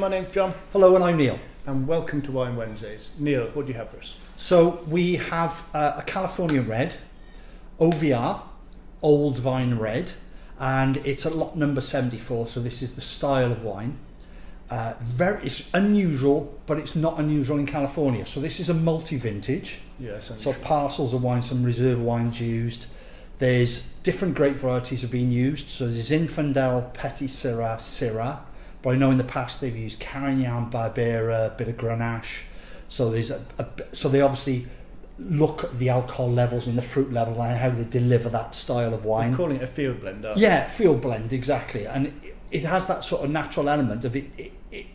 my name's John. Hello, and I'm Neil. And welcome to Wine Wednesdays. Neil, what do you have for us? So we have a Californian red, OVR, Old Vine Red, and it's a lot number 74, so this is the style of wine. It's unusual, but it's not unusual in California. So this is a multi-vintage. Yes. So parcels of wine, some reserve wines used. There's different grape varieties have been used. So there's Zinfandel, Petit Syrah, Syrah. But I know in the past they've used Carignan, Barbera, a bit of Grenache. So there's so they obviously look at the alcohol levels and the fruit level and how they deliver that style of wine. You're calling it a field blend, aren't Yeah, field blend, exactly. And it has that sort of natural element of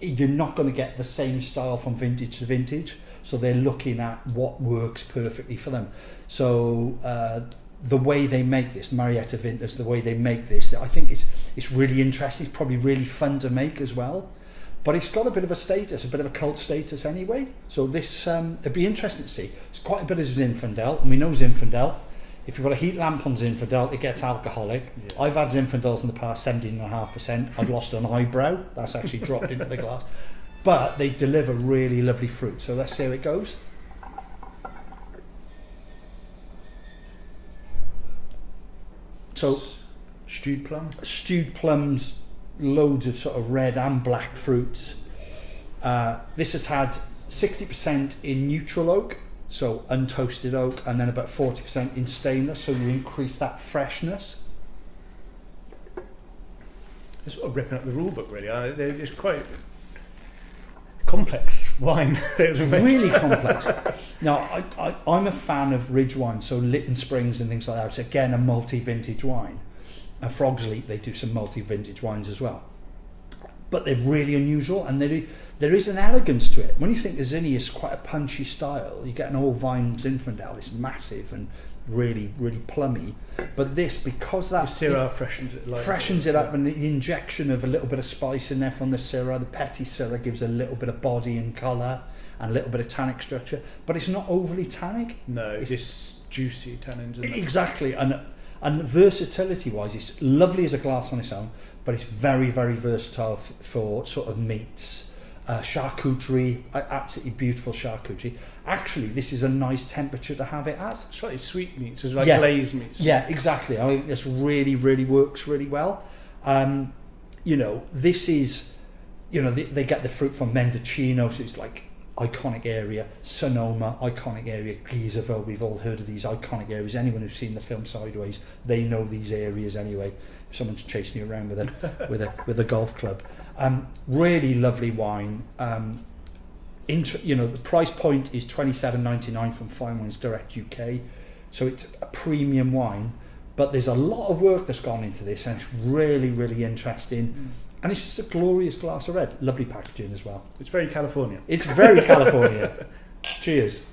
you're not going to get the same style from vintage to vintage. So they're looking at what works perfectly for them. So the way they make this, Marietta Vintners, the way they make this, I think it's really interesting. It's probably really fun to make as well. But it's got a bit of a status, a bit of a cult status anyway. So this, it'd be interesting to see. It's quite a bit of Zinfandel, and we know Zinfandel. If you've got a heat lamp on Zinfandel, it gets alcoholic. Yeah. I've had Zinfandels in the past, 17.5%. I've lost an eyebrow. That's actually dropped into the glass. But they deliver really lovely fruit. So let's see how it goes. So, stewed plum? Stewed plums, loads of sort of red and black fruits. This has had 60% in neutral oak, so untoasted oak, and then about 40% in stainless, so you increase that freshness. It's sort of ripping up the rule book, really. It's quite complex wine. It's really complex. Now, I'm a fan of ridge wine, so Lytton Springs and things like that. It's again a multi-vintage wine. And Frog's Leap, they do some multi-vintage wines as well. But they're really unusual, and there is an elegance to it. When you think the Zinni is quite a punchy style, you get an old vine Zinfandel, it's massive and really, really plummy. But this, because that the Syrah freshens it up, and the injection of a little bit of spice in there from the Syrah, the Petit Syrah gives a little bit of body and colour and a little bit of tannic structure, but it's not overly tannic. No, it's juicy tannins. Exactly, and versatility wise, it's lovely as a glass on its own, but it's very, very versatile for sort of meats, charcuterie, absolutely beautiful charcuterie. Actually, this is a nice temperature to have it at. Slightly sweet meats, as like glazed meats. Yeah, exactly. I think this really, really works really well. This is, they get the fruit from Mendocino, so it's like iconic area. Sonoma, iconic area. Glisaville, we've all heard of these iconic areas. Anyone who's seen the film Sideways, they know these areas anyway. If someone's chasing you around with a golf club. Really lovely wine. The price point is $27.99 from Fine Wines Direct UK, so it's a premium wine. But there's a lot of work that's gone into this, and it's really, really interesting. And it's just a glorious glass of red. Lovely packaging as well. It's very Californian. It's very Californian. Cheers.